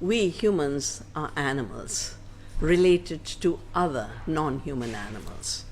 We humans are animals related to other non-human animals.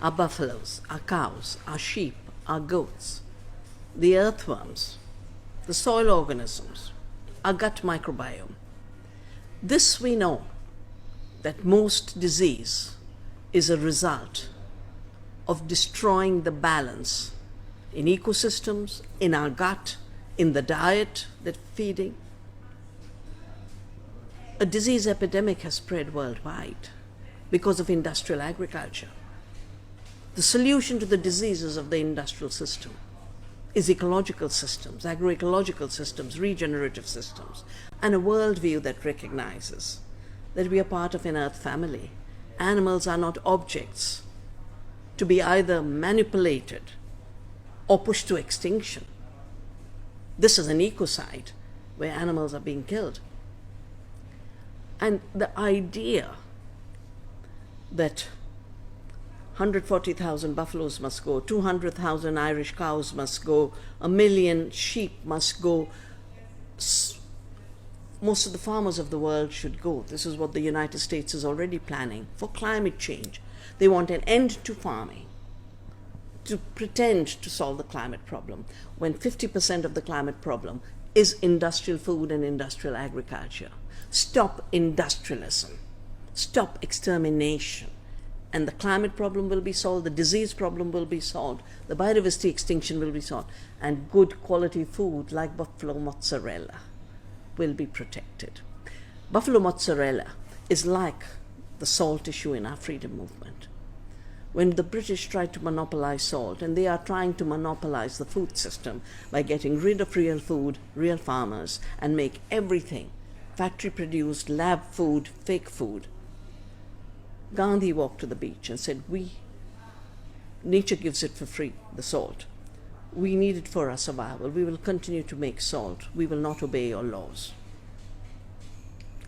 Our buffaloes, our cows, our sheep, our goats, the earthworms, the soil organisms, our gut microbiome. This we know, that most disease is a result of destroying the balance in ecosystems, in our gut, in the diet that we're feeding. A disease epidemic has spread worldwide because of industrial agriculture. The solution to the diseases of the industrial system is ecological systems, agroecological systems, regenerative systems, and a worldview that recognizes that we are part of an earth family. Animals are not objects to be either manipulated or pushed to extinction. This is an ecocide where animals are being killed. And the idea that 140,000 buffaloes must go, 200,000 Irish cows must go, 1 million sheep must go, most of the farmers of the world should go. This is what the United States is already planning for climate change. They want an end to farming, to pretend to solve the climate problem, when 50% of the climate problem is industrial food and industrial agriculture. Stop industrialism, stop extermination, and the climate problem will be solved, the disease problem will be solved, the biodiversity extinction will be solved, and good quality food like buffalo mozzarella will be protected. Buffalo mozzarella is like the salt issue in our freedom movement. When the British tried to monopolize salt, and they are trying to monopolize the food system by getting rid of real food, real farmers, and make everything factory-produced, lab food, fake food, Gandhi walked to the beach and said, nature gives it for free, the salt. We need it for our survival. We will continue to make salt. We will not obey your laws.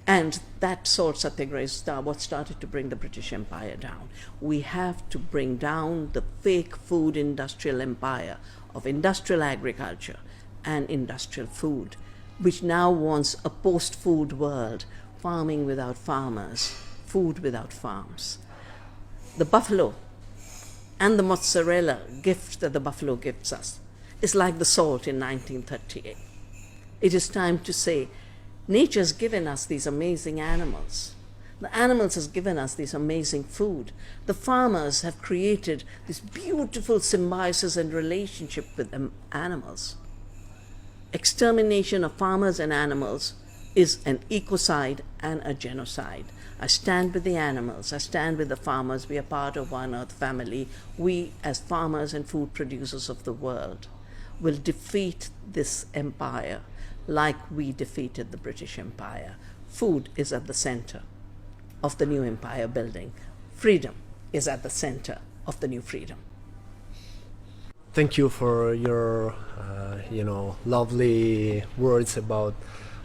And that salt satyagraha is what started to bring the British Empire down. We have to bring down the fake food industrial empire of industrial agriculture and industrial food, which now wants a post-food world, farming without farmers, food without farms. The buffalo and the mozzarella gift that the buffalo gives us is like the salt in 1938. It is time to say, nature has given us these amazing animals. The animals has given us this amazing food. The farmers have created this beautiful symbiosis and relationship with the animals. Extermination of farmers and animals is an ecocide and a genocide. I stand with the animals, I stand with the farmers. We are part of one earth family. We, as farmers and food producers of the world, will defeat this empire like we defeated the British Empire. Food is at the center of the new empire building. Freedom is at the center of the new freedom. Thank you for your, lovely words about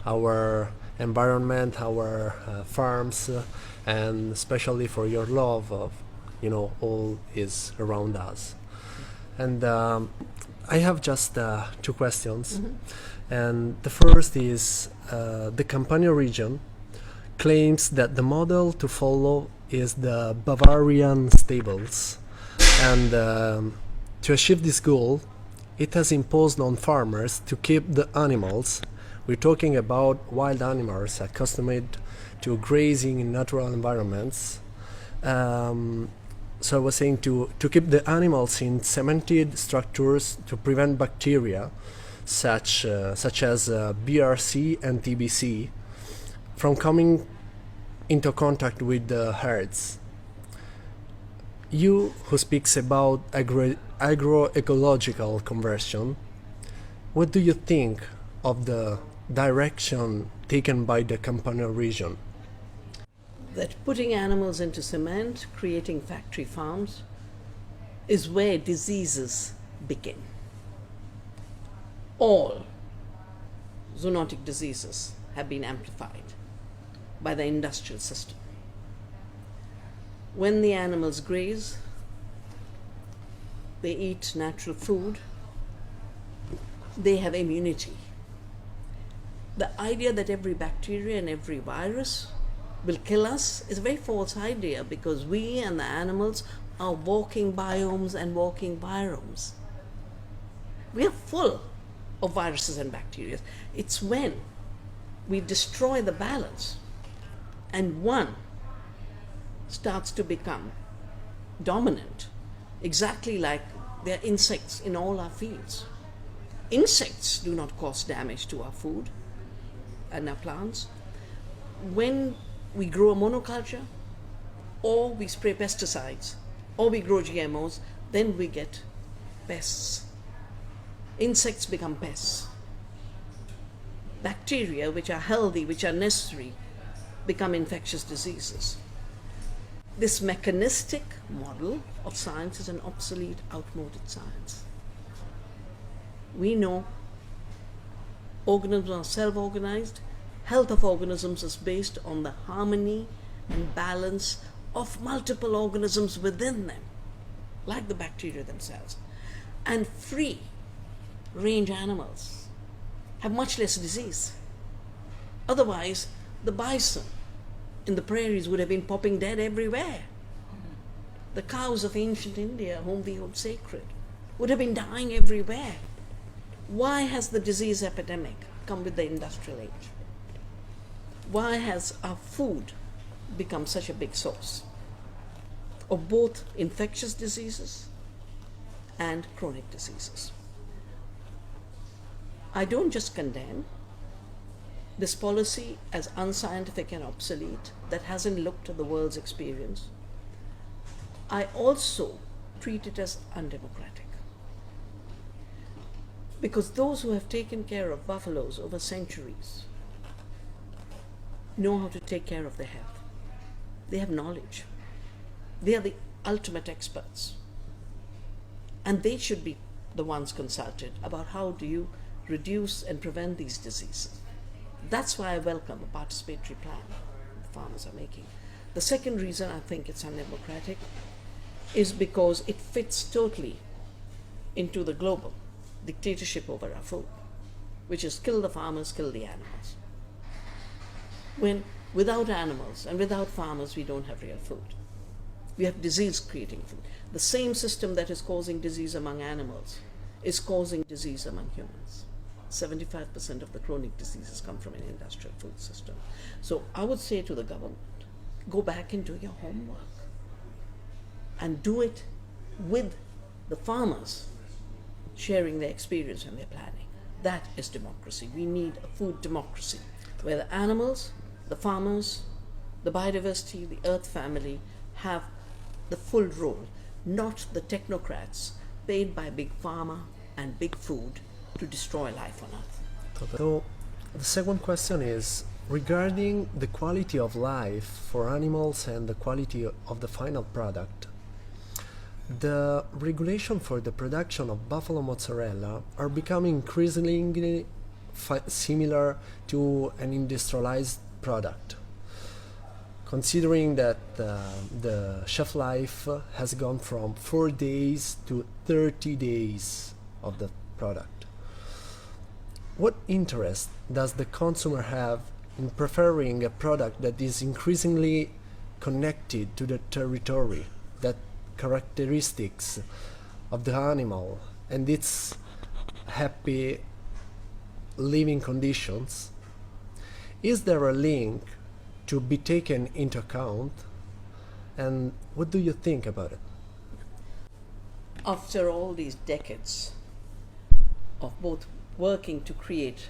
our environment, our farms, and especially for your love of, all is around us. And I have just 2 questions. And the first is, the Campania region claims that the model to follow is the Bavarian stables. And to achieve this goal, it has imposed on farmers to keep the animals. We're talking about wild animals accustomed to grazing in natural environments. So I was saying to keep the animals in cemented structures to prevent bacteria such as BRC and TBC from coming into contact with the herds. You, who speaks about agroecological conversion, what do you think of the direction taken by the Campania region? That putting animals into cement, creating factory farms, is where diseases begin. All zoonotic diseases have been amplified by the industrial system. When the animals graze, they eat natural food, they have immunity. The idea that every bacteria and every virus will kill us is a very false idea, because we and the animals are walking biomes and walking viromes. We are full of viruses and bacteria. It's when we destroy the balance and one starts to become dominant, exactly like there are insects in all our fields. Insects do not cause damage to our food and our plants. When we grow a monoculture, or we spray pesticides, or we grow GMOs, then we get pests. Insects become pests. Bacteria, which are healthy, which are necessary, become infectious diseases. This mechanistic model of science is an obsolete, outmoded science. We know organisms are self-organized. Health of organisms is based on the harmony and balance of multiple organisms within them, like the bacteria themselves. And free range animals have much less disease. Otherwise, the bison in the prairies would have been popping dead everywhere. The cows of ancient India, whom we hold sacred, would have been dying everywhere. Why has the disease epidemic come with the industrial age? Why has our food become such a big source of both infectious diseases and chronic diseases? I don't just condemn this policy as unscientific and obsolete that hasn't looked at the world's experience. I also treat it as undemocratic. Because those who have taken care of buffaloes over centuries know how to take care of their health. They have knowledge. They are the ultimate experts. And they should be the ones consulted about how do you reduce and prevent these diseases. That's why I welcome the participatory plan the farmers are making. The second reason I think it's undemocratic is because it fits totally into the global dictatorship over our food, which is kill the farmers, kill the animals. When without animals and without farmers, we don't have real food. We have disease-creating food. The same system that is causing disease among animals is causing disease among humans. 75% of the chronic diseases come from an industrial food system. So I would say to the government, go back and do your homework and do it with the farmers sharing their experience and their planning. That is democracy. We need a food democracy where the animals, the farmers, the biodiversity, the earth family have the full role, not the technocrats paid by big pharma and big food to destroy life on earth. So the second question is regarding the quality of life for animals and the quality of the final product. The regulation for the production of buffalo mozzarella are becoming increasingly similar to an industrialized product, considering that the shelf life has gone from 4 days to 30 days of the product. What interest does the consumer have in preferring a product that is increasingly connected to the territory, that characteristics of the animal and its happy living conditions? Is there a link to be taken into account, and what do you think about it? After all these decades of both working to create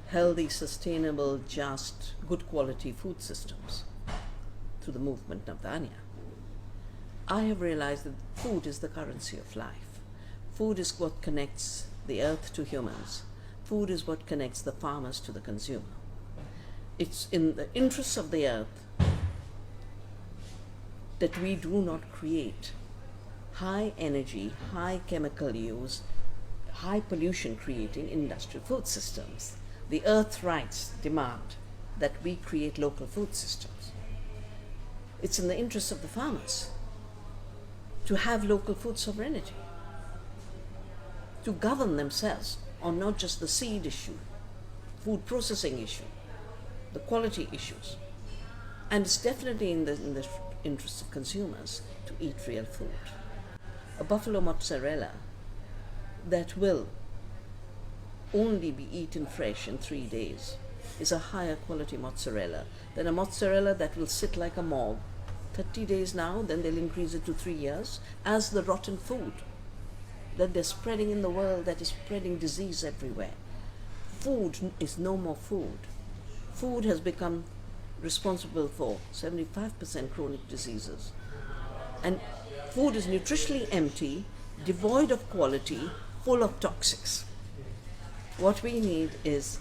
healthy, sustainable, just, good quality food systems through the movement Navdanya, I have realized that food is the currency of life. Food is what connects the earth to humans. Food is what connects the farmers to the consumer. It's in the interests of the earth that we do not create high energy, high chemical use, high pollution creating industrial food systems. The earth rights demand that we create local food systems. It's in the interests of the farmers to have local food sovereignty, to govern themselves on not just the seed issue, food processing issue, the quality issues. And it's definitely in the interest of consumers to eat real food. A buffalo mozzarella that will only be eaten fresh in 3 days is a higher quality mozzarella than a mozzarella that will sit like a mob 30 days now, then they'll increase it to 3 years, as the rotten food that they're spreading in the world, that is spreading disease everywhere. Food is no more food. Food has become responsible for 75% chronic diseases. And food is nutritionally empty, devoid of quality, full of toxics. What we need is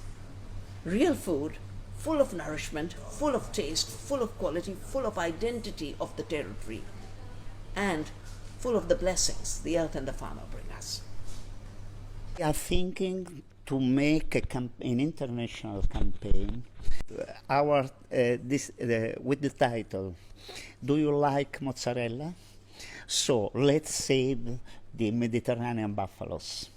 real food, full of nourishment, full of taste, full of quality, full of identity of the territory, and full of the blessings the earth and the farmer bring us. We are thinking to make an international campaign. With the title, "Do you like mozzarella?" So let's save the Mediterranean buffaloes.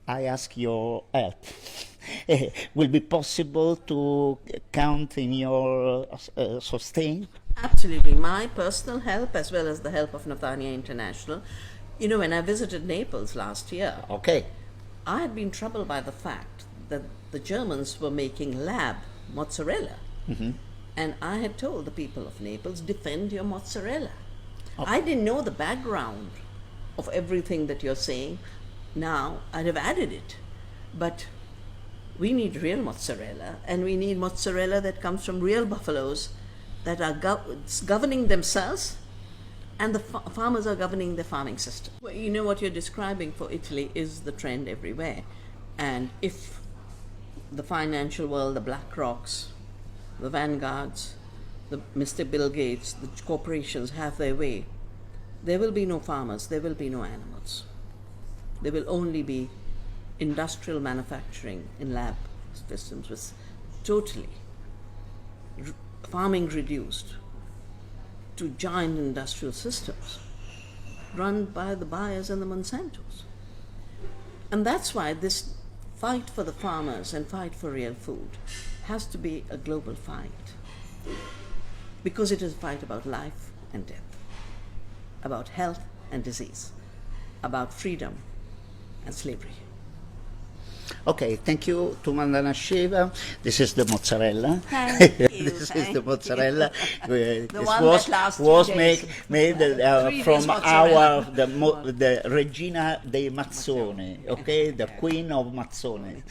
I ask your help. Will it be possible to count in your sustain? Absolutely. My personal help, as well as the help of Nathania International. You know, when I visited Naples last year, Okay. I had been troubled by the fact that the Germans were making lab mozzarella. Mm-hmm. And I had told the people of Naples, defend your mozzarella. Okay. I didn't know the background of everything that you're saying. Now I'd have added it. But we need real mozzarella, and we need mozzarella that comes from real buffaloes that are governing themselves, and the farmers are governing the farming system. Well, you know, what you're describing for Italy is the trend everywhere. And if the financial world, the BlackRocks, the Vanguards, the Mr. Bill Gates, the corporations have their way, there will be no farmers, there will be no animals. There will only be industrial manufacturing in lab systems with totally farming reduced to giant industrial systems run by the Bayers and the Monsantos. And that's why this fight for the farmers and fight for real food has to be a global fight, because it is a fight about life and death, about health and disease, about freedom and slavery. Okay, thank you to Vandana Shiva. This is the mozzarella. Thank you. This is the mozzarella. The It one was that lasts was 3 made days. made 3 days from mozzarella. the Regina dei Mazzoni, okay, the Queen of Mazzone.